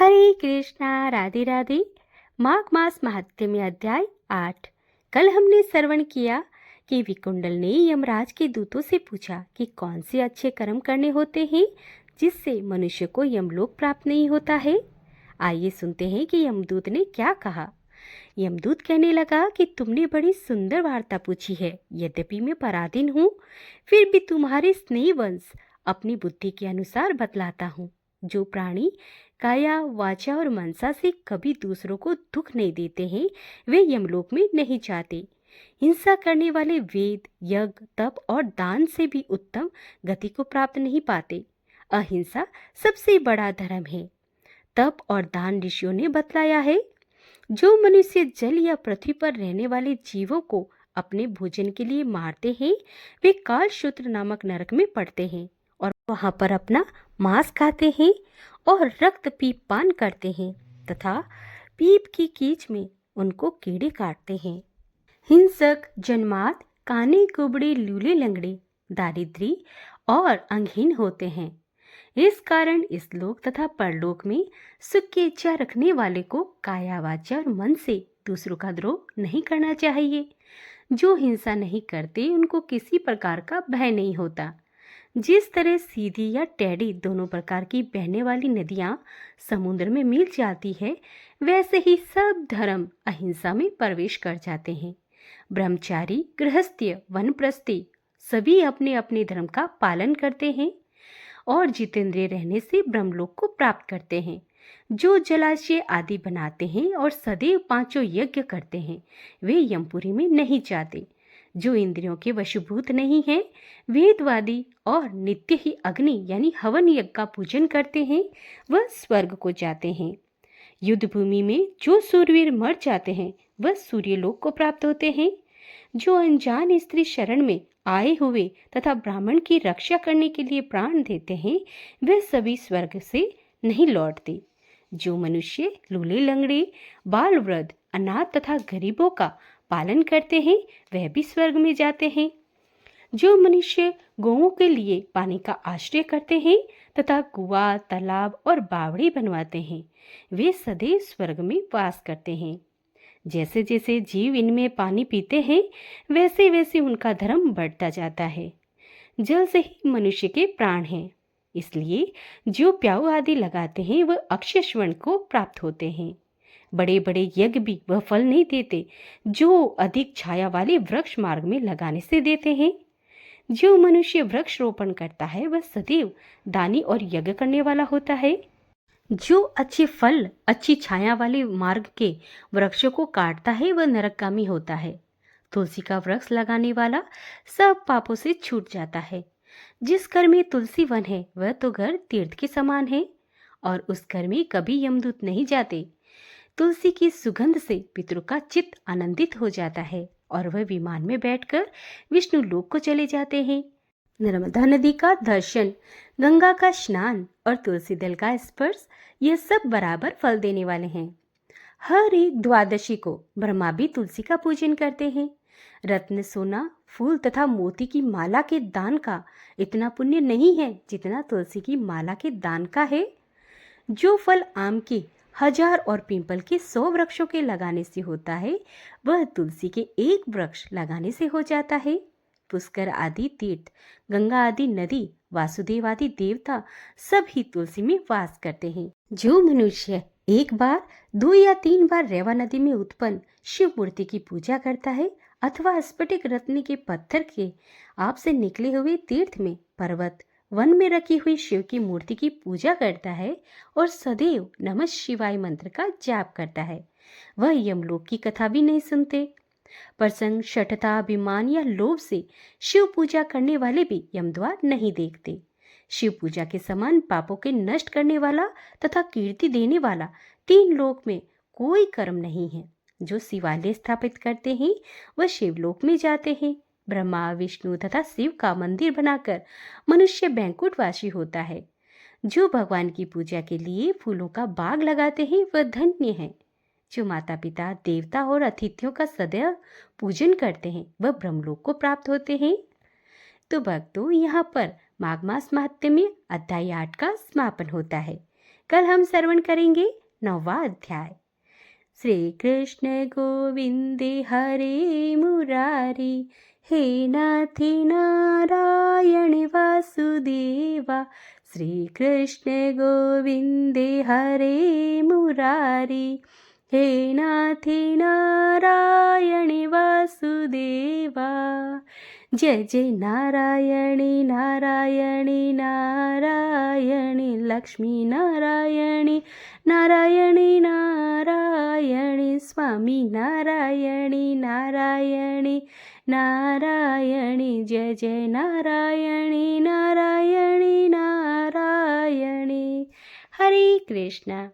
हरे कृष्णा राधे राधे। माघ मास महात्म्य अध्याय 8। कल हमने श्रवण किया कि विकुंडल ने यमराज के दूतों से पूछा कि कौन से अच्छे कर्म करने होते हैं जिससे मनुष्य को यमलोक प्राप्त नहीं होता है। आइए सुनते हैं कि यमदूत ने क्या कहा। यमदूत कहने लगा कि तुमने बड़ी सुंदर वार्ता पूछी है। यद्यपि मैं पराधीन हूँ, फिर भी तुम्हारे स्नेहवंश अपनी बुद्धि के अनुसार बतलाता हूँ। जो प्राणी काया वाचा और मनसा से कभी दूसरों को दुख नहीं देते हैं, वे यमलोक में नहीं जाते। हिंसा करने वाले वेद, यज्ञ, तप और दान से भी उत्तम गति को प्राप्त नहीं पाते। अहिंसा सबसे बड़ा धर्म है। तप और दान ऋषियों ने बतलाया है। जो मनुष्य जल या पृथ्वी पर रहने वाले जीवों को अपने भोजन के लिए मारते हैं, वे कालसूत्र नामक नरक में पड़ते हैं और वहां पर अपना मांस खाते हैं और रक्त पीप पान करते हैं तथा पीप की कीच में उनको कीड़े काटते हैं। हिंसक, जन्माद, काने कुबड़े, लूले लंगड़े, दारिद्री और अंगहीन होते हैं। इस कारण इस लोक तथा परलोक में सुख की इच्छा रखने वाले को काया वाचा और मन से दूसरों का द्रोह नहीं करना चाहिए। जो हिंसा नहीं करते उनको किसी प्रकार का भय नहीं होता। जिस तरह सीधी या टेढ़ी दोनों प्रकार की बहने वाली नदियां समुद्र में मिल जाती है, वैसे ही सब धर्म अहिंसा में प्रवेश कर जाते हैं। ब्रह्मचारी, गृहस्थ्य, वनप्रस्थी सभी अपने अपने धर्म का पालन करते हैं और जितेंद्रिय रहने से ब्रह्मलोक को प्राप्त करते हैं। जो जलाशय आदि बनाते हैं और सदैव पांचों यज्ञ करते हैं, वे यमपुरी में नहीं जाते। जो इंद्रियों के वशीभूत नहीं हैं, वेदवादी और नित्य ही अग्नि यानी हवन यज्ञ का पूजन करते हैं, वह स्वर्ग को जाते हैं। युद्ध भूमि में जो सूरवीर मर जाते हैं, वह सूर्यलोक को प्राप्त होते हैं। जो अनजान स्त्री शरण में आए हुए तथा ब्राह्मण की रक्षा करने के लिए प्राण देते हैं, वे सभी स्वर्ग से नहीं लौटते। जो मनुष्य लूले लंगड़े, बाल वृद्ध, अनाथ तथा गरीबों का पालन करते हैं, वह भी स्वर्ग में जाते हैं। जो मनुष्य गौओं के लिए पानी का आश्रय करते हैं तथा कुआं, तालाब और बावड़ी बनवाते हैं, वे सदैव स्वर्ग में वास करते हैं। जैसे जैसे जीव इनमें पानी पीते हैं, वैसे वैसे उनका धर्म बढ़ता जाता है। जल से ही मनुष्य के प्राण हैं, इसलिए जो प्याऊ आदि लगाते हैं वह अक्षय स्वर्ण को प्राप्त होते हैं। बड़े बड़े यज्ञ भी वह फल नहीं देते जो अधिक छाया वाले वृक्ष मार्ग में लगाने से देते हैं। जो मनुष्य वृक्ष रोपण करता है वह सदैव दानी और यज्ञ करने वाला होता है। जो अच्छे फल, अच्छी छाया वाले मार्ग के वृक्षों को काटता है वह नरकगामी होता है। तुलसी का वृक्ष लगाने वाला सब पापों से छूट जाता है। जिस घर में तुलसी वन है वह तो घर तीर्थ के समान है और उस घर में कभी यमदूत नहीं जाते। तुलसी की सुगंध से पितरों का चित्त आनंदित हो जाता है और वह विमान में बैठकर विष्णु लोक को चले जाते हैं। नर्मदा नदी का दर्शन, गंगा का स्नान और तुलसी दल का स्पर्श, यह सब बराबर फल देने वाले हैं। हर एक द्वादशी को ब्रह्मा भी तुलसी का पूजन करते हैं। रत्न, सोना, फूल तथा मोती की माला के दान का इतना पुण्य नहीं है जितना तुलसी की माला के दान का है। जो फल आम के 1000 और पीपल के 100 वृक्षों के लगाने से होता है, वह तुलसी के एक वृक्ष लगाने से हो जाता है। पुष्कर आदि तीर्थ, गंगा आदि नदी, वासुदेव आदि देवता सब ही तुलसी में वास करते हैं। जो मनुष्य एक बार, 2 या 3 बार रेवा नदी में उत्पन्न शिव मूर्ति की पूजा करता है अथवा स्फटिक रत्न के पत्थर के आप से निकले हुए तीर्थ में, पर्वत, वन में रखी हुई शिव की मूर्ति की पूजा करता है और सदैव नमः शिवाय मंत्र का जाप करता है, वह यमलोक की कथा भी नहीं सुनते। प्रसंग, शठता, अभिमान या लोभ से शिव पूजा करने वाले भी यमद्वार नहीं देखते। शिव पूजा के समान पापों के नष्ट करने वाला तथा कीर्ति देने वाला 3 लोक में कोई कर्म नहीं है। जो शिवालय स्थापित करते हैं वह शिवलोक में जाते हैं। ब्रह्मा, विष्णु तथा शिव का मंदिर बनाकर मनुष्य बैंकुटवासी होता है। जो भगवान की पूजा के लिए फूलों का बाग लगाते हैं वह धन्य है। जो माता पिता, देवता और अतिथियों का सदैव पूजन करते हैं वह ब्रह्मलोक को प्राप्त होते हैं। तो भक्तों, यहाँ पर माघ मास महात्म्य में अध्याय 8 का समापन होता है। कल हम श्रवण करेंगे 9वां अध्याय। श्री कृष्ण गोविंदे हरे मुरारी, हे नाथी नारायण वासुदेवा। श्री कृष्ण गोविंदे हरे मुरारी, हे नाथी नारायण वासुदेवा। जय जय नारायणी नारायणी नारायणी, लक्ष्मी नारायणी नारायणी नारायणी, स्वामी नारायणी नारायणी नारायणी। जय जय नारायणी नारायणी नारायणी। हरे कृष्णा।